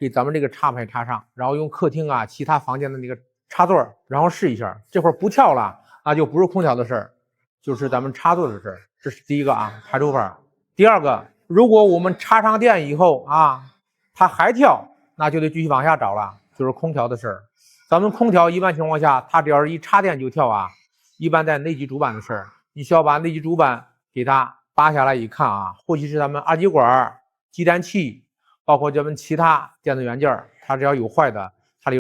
给咱们这个插排插上，然后用客厅啊其他房间的那个插座，然后试一下，这会儿不跳了，那就不是空调的事儿，就是咱们插座的事儿。这是第一个啊，排除法。第二个，如果我们插上电以后啊，它还跳，那就得继续往下找了，就是空调的事儿。咱们空调一般情况下，它只要是一插电就跳啊，一般在内机主板的事儿，你需要把内机主板给它扒下来一看啊，或许是咱们二极管、继电器，包括咱们其他电子元件，它只要有坏的，